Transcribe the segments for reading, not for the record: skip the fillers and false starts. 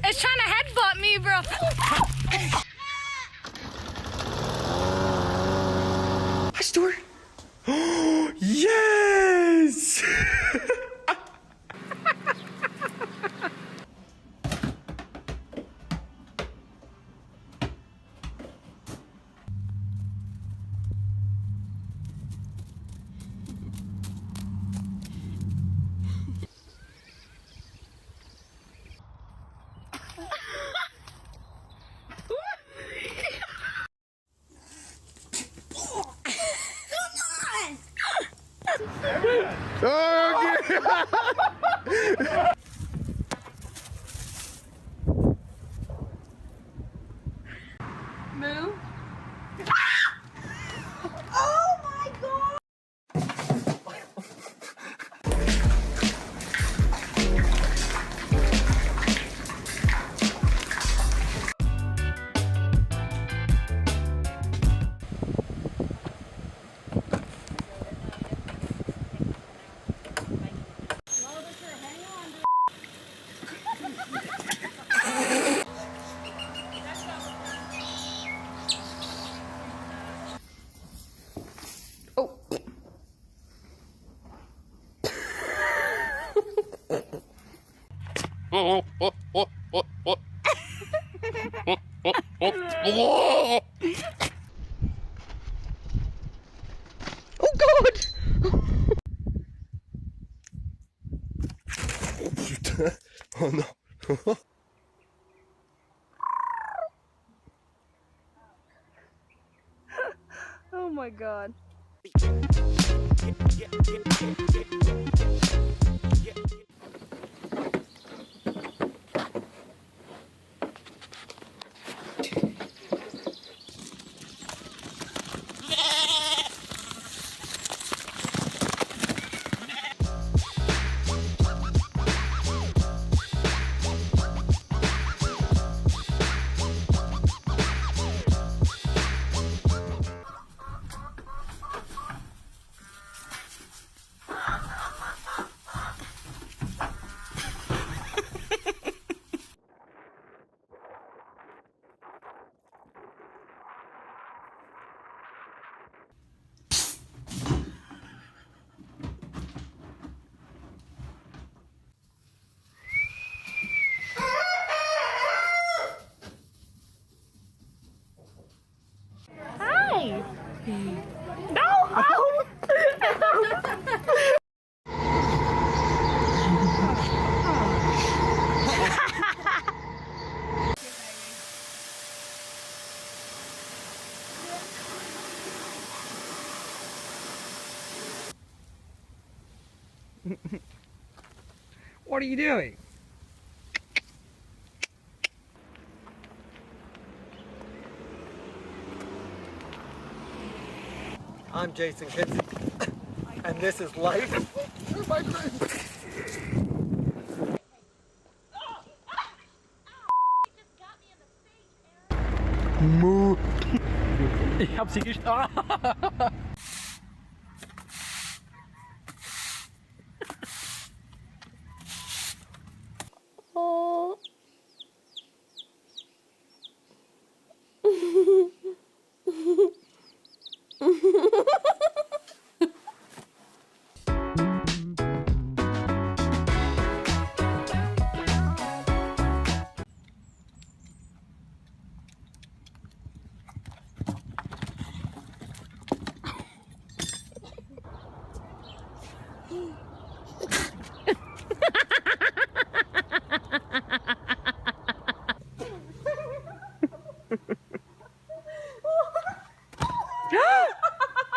It's trying to headbutt me, bro. Hi, Stuart. Yes! Move. Oh God! Oh no. Oh my God. Hi. No. Oh. What are you doing? I'm Jason Kinsey, and this is Life with my friends. Moo. Ich hab sie geschlagen. Oh.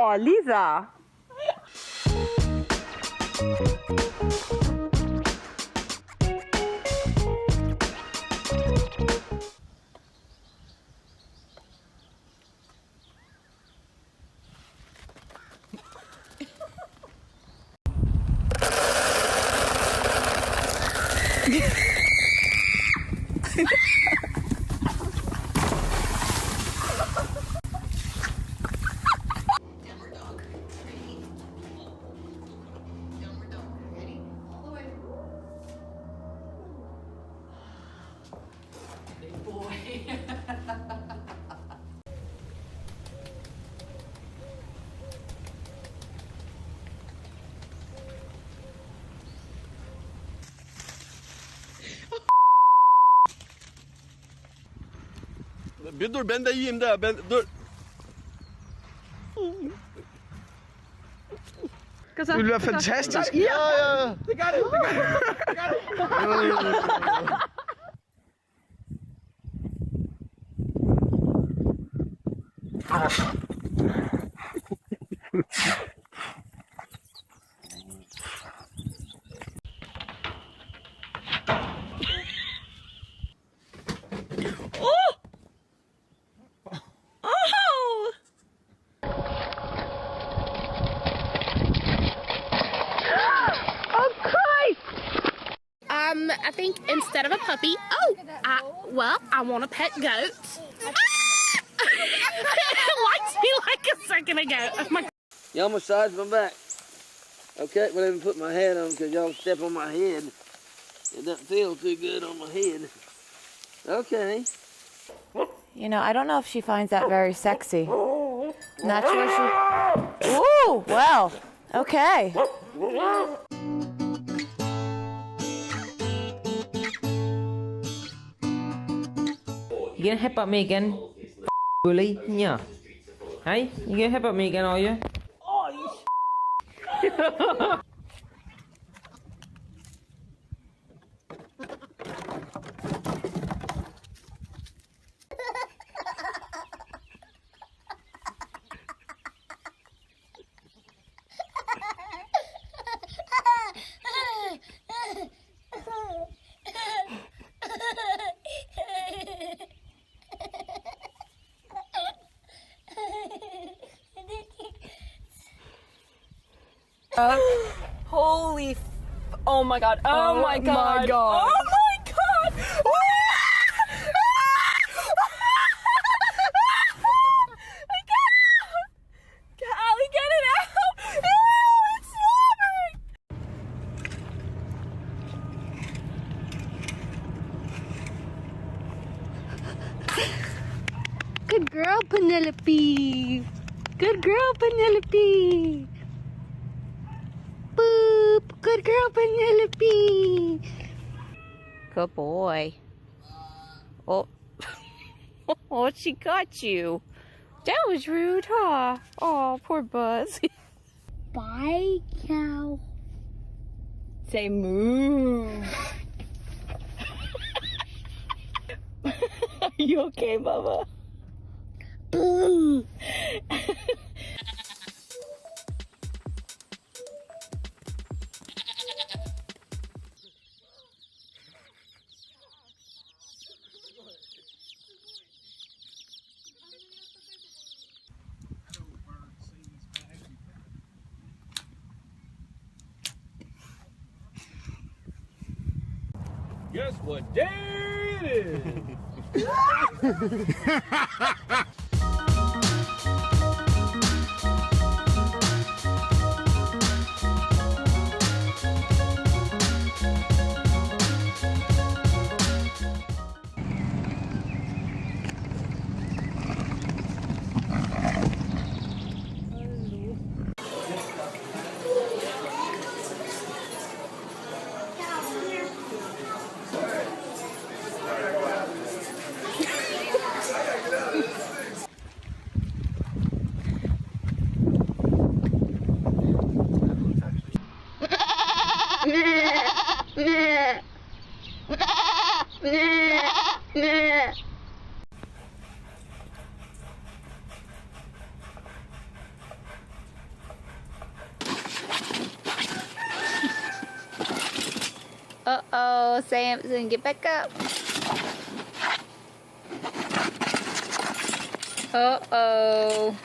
Oh, Lisa. Bir dur ben de yiyeyim de dur. Jullie are fantastisch. Yeah. They got it. They got it. They got it. I think instead of a puppy, I want a pet goat. Likes me like a second ago. Oh my. Y'all massage my back. Okay, well, let me put my hat on because y'all step on my head. It doesn't feel too good on my head. Okay. You know, I don't know if she finds that very sexy. Not sure she... Ooh, well, okay. You gonna headbutt me again, bully? Yeah. Hey, you gonna headbutt me again, are you? Holy oh my god. Oh my god. Oh my god. Callie, get it out. Ew, it's slobbering. Good girl, Penelope. Good girl, Penelope. Boop. Good girl, Penelope. Good boy. Oh. Oh, she got you. That was rude, huh? Oh, poor Buzz. Bye, cow. Say moo. Are you okay, Bubba? Boo. Guess what day it is? Uh-oh, Samson, get back up. Uh-oh.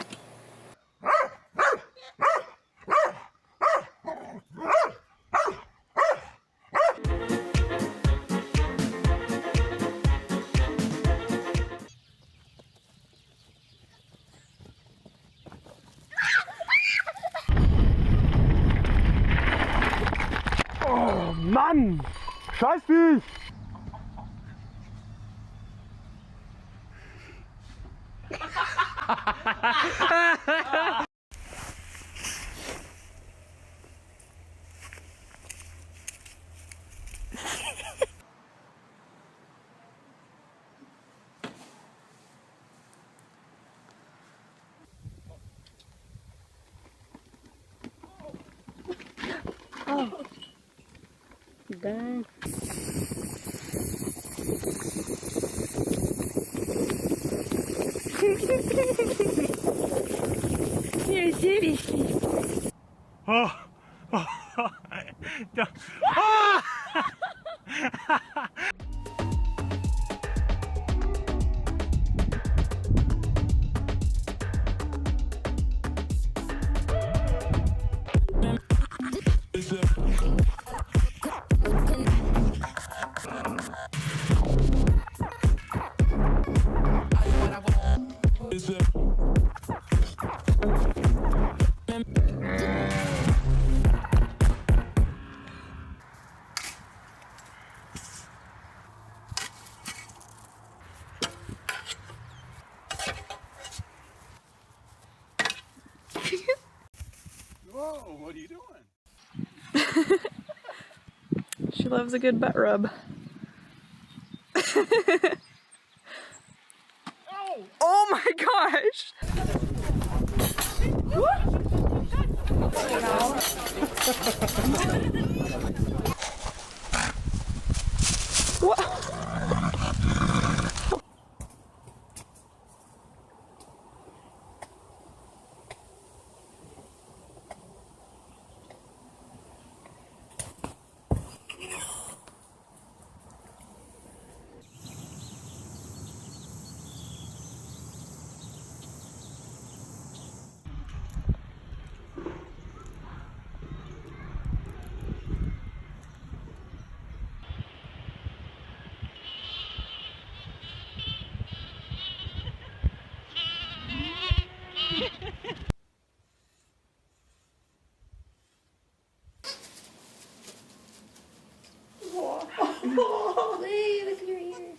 Mann! Scheiß dich! Bang. You're serious. Oh. Oh. Whoa, what are you doing? She loves a good butt rub. Oh my gosh! What? Wait, look at your ears.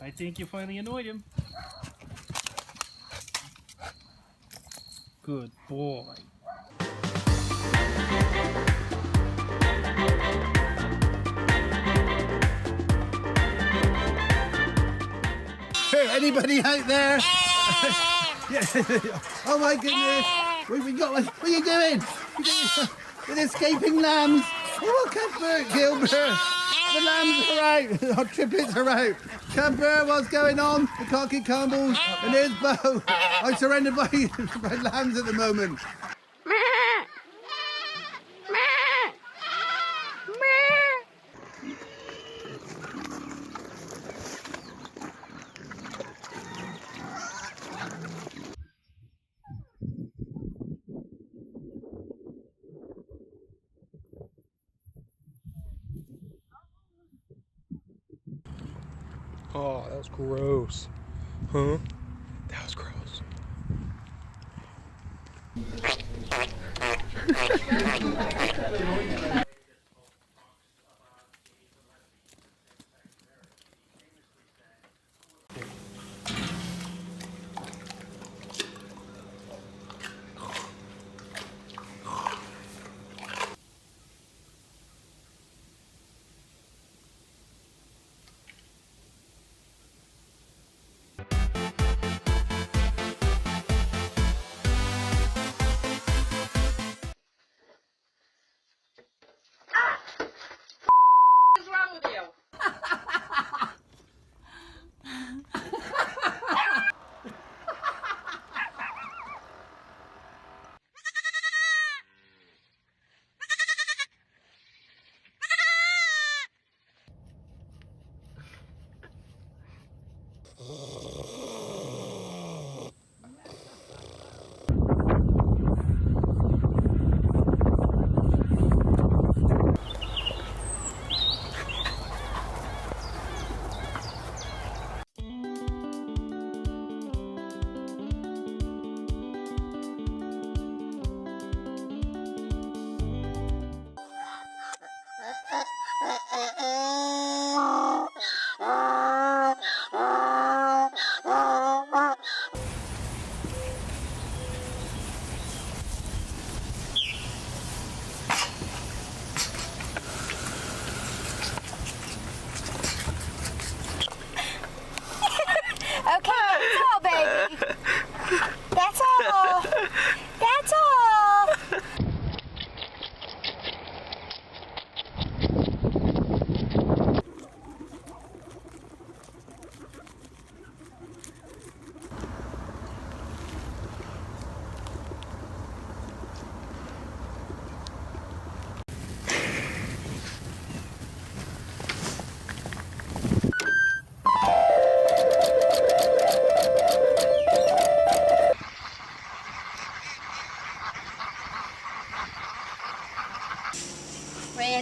I think you finally annoyed him. Good boy. Anybody out there? Oh my goodness! We got one. What are you doing? With escaping lambs. Oh, Cuthbert, Gilbert. The lambs are out. Our triplets are out. Cuthbert, what's going on? We can't keep Campbells. And there's Bo. I'm surrounded by lambs at the moment. Oh, that was gross. Huh? That was gross.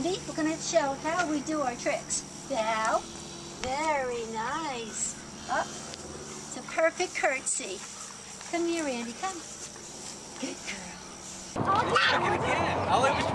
Randy. We're going to show how we do our tricks. Bow. Very nice. Up. It's a perfect curtsy. Come here, Randy. Come. Good girl. I'll let you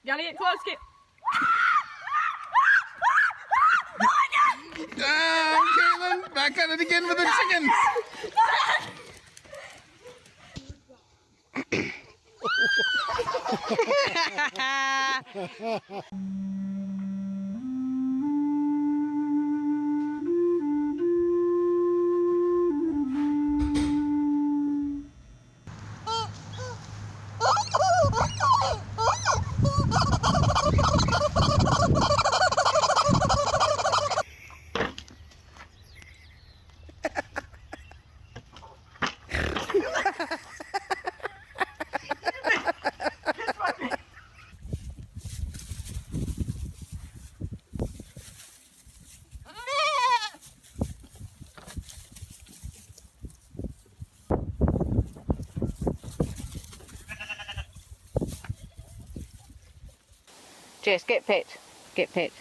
Gotta get close, get. Caitlin, back at it again with the chickens. Jess, get pet. Get pet.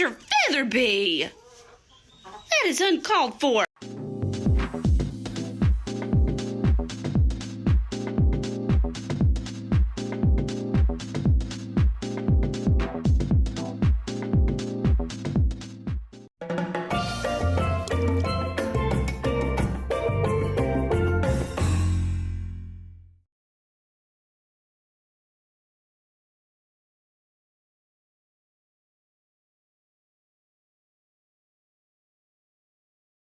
Mr. Featherby! That is uncalled for.